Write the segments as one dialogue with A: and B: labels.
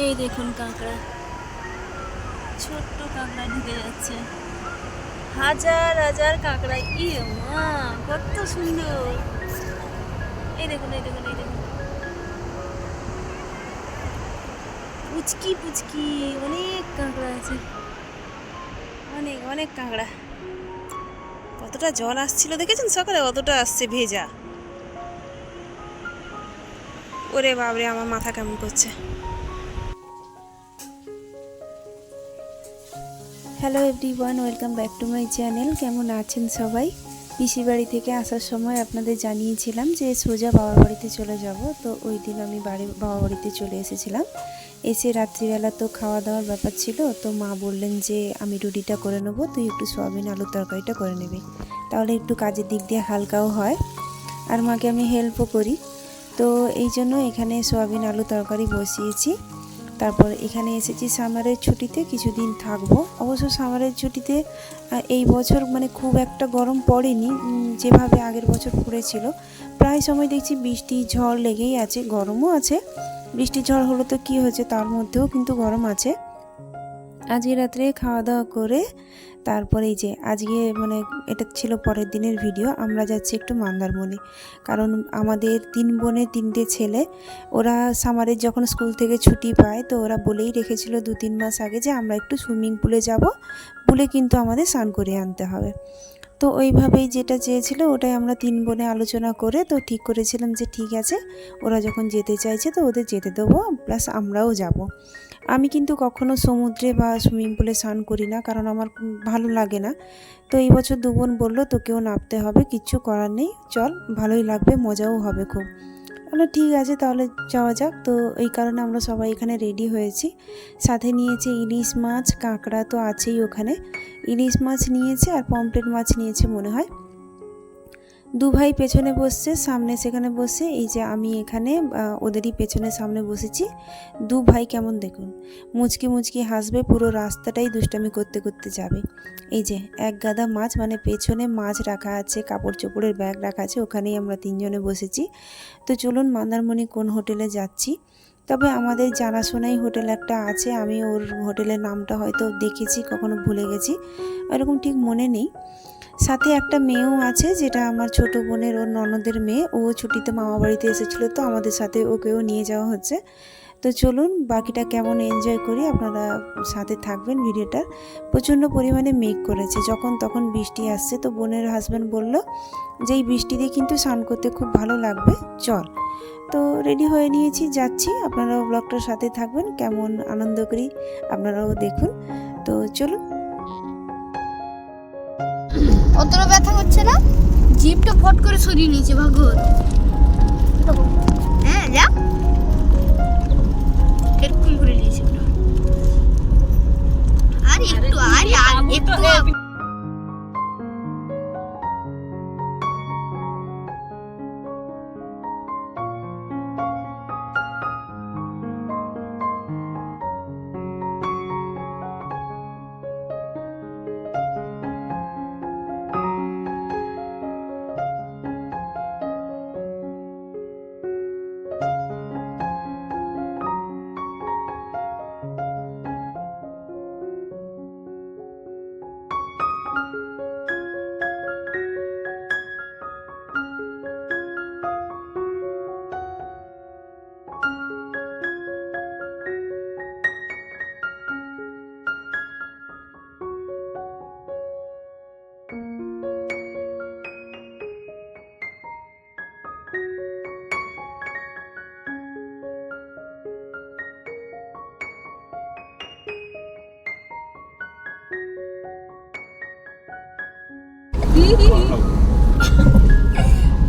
A: এই দেখুন কাঁকড়া, ছোট্ট কাঁকড়া ঢুকে যাচ্ছে। হাজার হাজার কাঁকড়া, ইয়ে মা কত সুন্দর। এই দেখুন, এই দেখুন, এই দেখুন, পুচকি পুচকি অনেক কাঁকড়া আছে, অনেক অনেক কাঁকড়া। কতটা জল আসছিল দেখেছেন সকালে, অতটা আসছে ভেজা। ওরে বাবরে, আমার মাথা কেমন করছে। Hello everyone, welcome back to my channel. কেমন আছেন সবাই? পিসির বাড়ি থেকে আসার সময় আপনাদের জানিয়েছিলাম যে সোজা বাবার বাড়িতে চলে যাব। তো ওই দিন আমি বাবা বাড়িতে চলে এসেছিলাম। এসে রাত্রিবেলা তো খাওয়া দাওয়ার ব্যাপার ছিল, তো মা বললেন যে আমি রুটিটা করে নেবো, তুই একটু সয়াবিন আলুর তরকারিটা করে নেবে, তাহলে একটু কাজের দিক দিয়ে হালকাও হয় আর মাকে আমি হেল্পও করি। তো এই জন্য এখানে সয়াবিন আলু তরকারি বসিয়েছি। তারপর এখানে এসেছি সামারের ছুটিতে, কিছুদিন থাকবো। অবশ্য সামারের ছুটিতে এই বছর মানে খুব একটা গরম পড়েনি যেভাবে আগের বছর পড়েছিল। প্রায় সময় দেখছি বৃষ্টি ঝড় লেগেই আছে, গরমও আছে। বৃষ্টি ঝড় হলো তো কী হয়েছে, তার মধ্যেও কিন্তু গরম আছে। আজকে রাত্রে খাওয়া দাওয়া করে তারপরে এই যে আজকে মানে এটা ছিল পরের দিনের ভিডিও, আমরা যাচ্ছি একটু মন্দারমণি। কারণ আমাদের 3 বোনের 3টে ছেলে, ওরা সামারের যখন স্কুল থেকে ছুটি পায় তো ওরা বলেই রেখেছিল 2-3 মাস আগে যে আমরা একটু সুইমিং পুলে যাব, পুলে কিন্তু আমাদের স্নান করে আনতে হবে। তো ওইভাবেই যেটা চেয়েছিল ওটাই আমরা 3 বোনে আলোচনা করে তো ঠিক করেছিলাম যে ঠিক আছে, ওরা যখন যেতে চাইছে তো ওদের যেতে দেবো, প্লাস আমরাও যাব। আমি কিন্তু কখনো সমুদ্রে বা সুইমিং পুলে স্নান করি না, কারণ আমার ভালো লাগে না। তো এই বছর 2 বোন বললো তোকেও নামতে হবে, কিচ্ছু করার নেই, চল, ভালোই লাগবে, মজাও হবে খুব। বললো ঠিক আছে তাহলে যাওয়া যাক। তো এই কারণে আমরা সবাই এখানে রেডি হয়েছি। সাথে নিয়েছে ইলিশ মাছ, কাঁকড়া তো আছেই ওখানে, ইলিশ মাছ নিয়েছে আর পমফ্রেট মাছ নিয়েছে মনে হয়। 2 ভাই পেছনে বসছে, সামনে সেখানে বসে, এই যে আমি এখানে ওদেরই পেছনে সামনে বসেছি। 2 ভাই কেমন দেখুন, মুচকি মুচকি হাসবে, পুরো রাস্তাটাই দুষ্টামি করতে করতে যাবে। এই যে এক গাদা মাছ, মানে পেছনে মাছ রাখা আছে, কাপড় চোপড়ের ব্যাগ রাখা আছে, ওখানেই আমরা 3 জনে বসেছি। তো চলুন মন্দারমণি কোন হোটেলে যাচ্ছি। তবে আমাদের জানাশোনাই হোটেল একটা আছে, আমি ওর হোটেলের নামটা হয়তো দেখেছি, কখনো ভুলে গেছি, এরকম ঠিক মনে নেই। সাথে একটা মেয়েও আছে, যেটা আমার ছোট বোনের, ওর ননদের মেয়ে, ও ছুটিতে মামা বাড়িতে এসেছিলো, তো আমাদের সাথে ওকেও নিয়ে যাওয়া হচ্ছে। তো চলুন বাকিটা কেমন এনজয় করি, আপনারা সাথে থাকবেন ভিডিওটার। প্রচণ্ড পরিমাণে মেঘ করেছে, যখন তখন বৃষ্টি আসছে। তো বোনের হাজব্যান্ড বলল যে এই বৃষ্টিতে কিন্তু স্নান করতে খুব ভালো লাগবে, চল। তো রেডি হয়ে নিয়েছি, যাচ্ছি। আপনারাও ব্লগটার সাথে থাকবেন, কেমন আনন্দ করি আপনারাও দেখুন। তো চলুন।
B: অতটা ব্যথা হচ্ছে না, জিভটা ফট করে সরিয়ে নিয়েছে ভাগ্যর। হ্যাঁ যা এরকম করে নিয়েছে, আর একটু একটু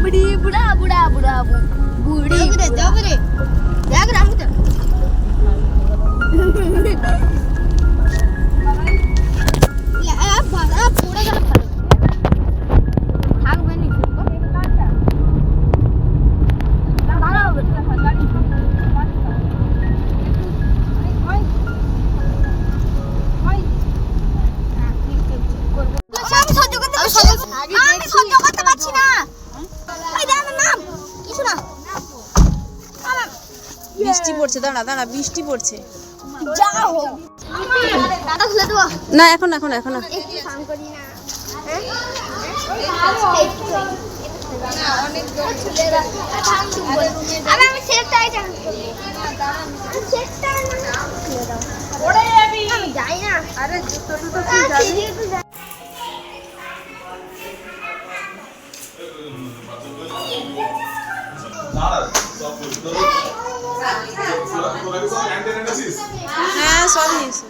B: बुढ़ी बुढ़ा बुढ़ा बुढ़ा बुढ़ी जाओ रे जाग रामू तो ये आप भागा पूरा गलत कर भाग में नहीं फिर भागा गाड़ी সহ্য করতে পারছি না। এই দাঁড়ান নাম কিছু না,
A: বৃষ্টি পড়ছে, দাঁড়া দাঁড়া, বৃষ্টি পড়ছে।
B: যাও দাদা খুলে দেবো
A: না এখন এখন এখন না।
B: একটু স্নান করি না আমি সেটটাই চান করবো সেটটা ওরে যাবি আমি যাই না আরে জুতো তো যাবি
A: হ্যাঁ সব নিয়েছে।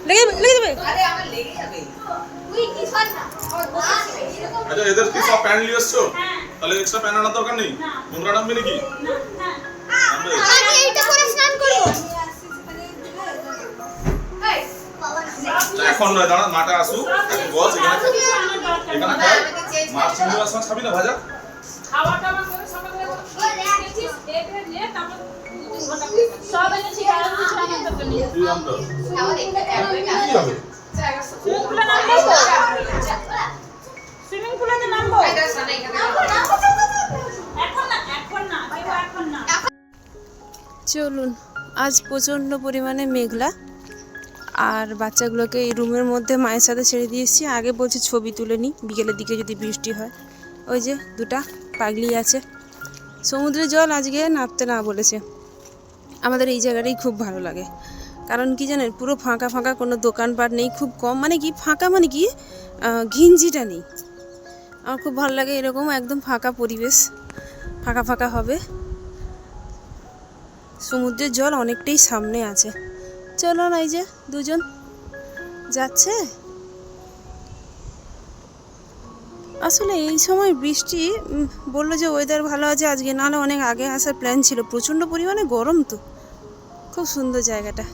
A: লেগে দেবে।
C: আচ্ছা এদের কি সব প্যান্ট নিয়ে এসছো? তাহলে এক্সট্রা প্যান্ট আনার দরকার নেই? তোমরা নামবে নাকি? এখন নয়, দাঁড়া মাটা আসুক, এখন বস এখানে খাই। মাছ চিংড়ি মাছ খাবি না ভাজা?
D: খাওয়া দাওয়া করে সকালে খেয়েছিস, এখানে নিয়ে তারপর সব এনেছি আর কিছু আনার দরকার নেই।
C: তুই আনতো কি হবে?
D: সুইমিং পুলে নামবো, সুইমিং পুলেতে নামবো এখন না কেউ এখন না।
A: চলুন, আজ প্রচণ্ড পরিমাণে মেঘলা, আর বাচ্চাগুলোকে এই রুমের মধ্যে মায়ের সাথে ছেড়ে দিয়েছি। আগে বলছে ছবি তুলে নিই, বিকেলের দিকে যদি বৃষ্টি হয়। ওই যে দুটা পাগলি আছে। সমুদ্রের জল আজকে নামতে না বলেছে। আমাদের এই জায়গাটাই খুব ভালো লাগে, কারণ কি জানেন, পুরো ফাঁকা ফাঁকা, কোনো দোকানপাট নেই, খুব কম, মানে কি ফাঁকা মানে কি ঘিঞ্জিটা নেই। আমার খুব ভালো লাগে এরকম একদম ফাঁকা পরিবেশ, ফাঁকা ফাঁকা হবে। সমুদ্রের জল অনেকটাই সামনে আছে। চলো না, এই যে দুজন যাচ্ছে। আসলে এই সময় বৃষ্টি বললো যে ওয়েদার ভালো আছে আজকে, নাহলে অনেক আগে আসার প্ল্যান ছিল। প্রচণ্ড পরিমাণে গরম, তো খুব সুন্দর জায়গাটা।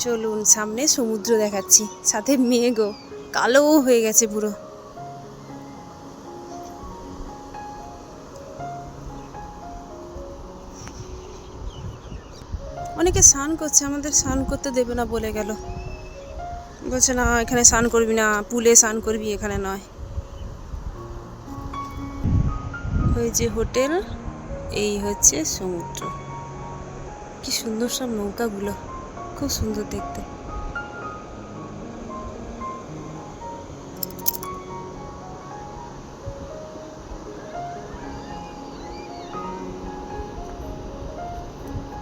A: চলুন, সামনে সমুদ্র দেখাচ্ছি, সাথে মেঘও কালো হয়ে গেছে পুরো। অনেকে স্নান করছে, আমাদের স্নান করতে দেবে না বলে গেল। বলছে না এখানে স্নান করবি না, পুলে স্নান করবি, এখানে নয়। ওই যে হোটেল, এই হচ্ছে সমুদ্র। কি সুন্দর সব নৌকাগুলো, খুব সুন্দর দেখতে।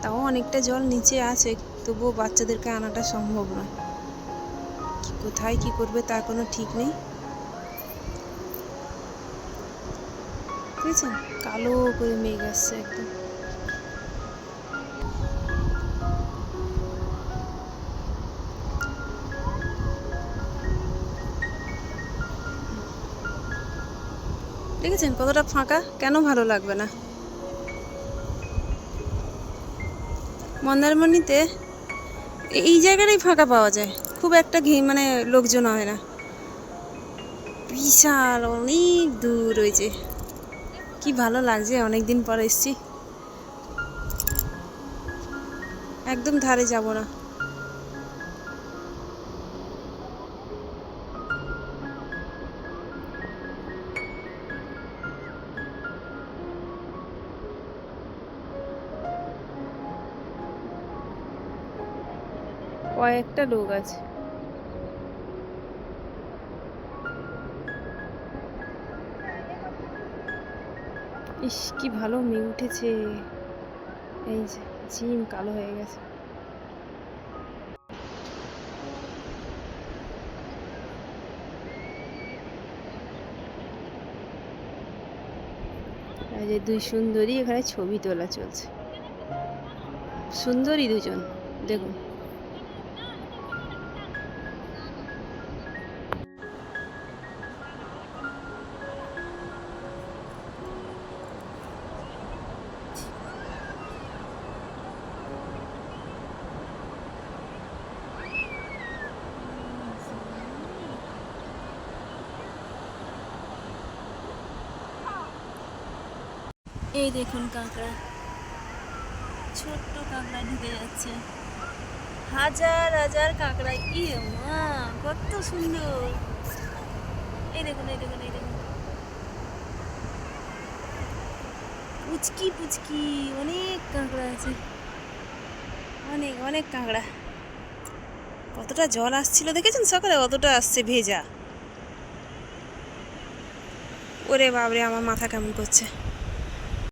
A: তাও অনেকটা জল নিচে আছে, তবুও বাচ্চাদেরকে আনাটা সম্ভব নয়। কোথায় কি করবে তার কোনো ঠিক নেই। বুঝছেন, কালো করে মেঘ আসছে একদম। দেখেছেন কতটা ফাঁকা, কেন ভালো লাগবে না? মন্দারমণিতে এই জায়গাটাই ফাঁকা পাওয়া যায়, খুব একটা মানে লোকজন হয় না। বিশাল অনেক দূর রয়েছে, কি ভালো লাগছে, অনেকদিন পর এসছি। একদম ধারে যাব না। কয়েকটা লোক আছে। ইস কি ভালো মেঘ উঠেছে, এই যে ঝিম কালো হয়ে গেছে। এই যে দুই সুন্দরী এখানে ছবি তোলা চলছে, সুন্দরী দুজন, দেখুন। এই দেখুন কাঁকড়া, ছোট্ট কাঁকড়া ঢুকে যাচ্ছে, হাজার হাজার কাঁকড়া। ইয়ে মা, কত সুন্দর! এই দেখুন, এই দেখুন, এই দেখুন, পুচকি পুচকি অনেক কাঁকড়া আছে, অনেক অনেক কাঁকড়া। কতটা জল আসছিল দেখেছেন সকালে, কতটা আসছে ভেজা। ওরে বাবরে, আমার মাথা কেমন করছে।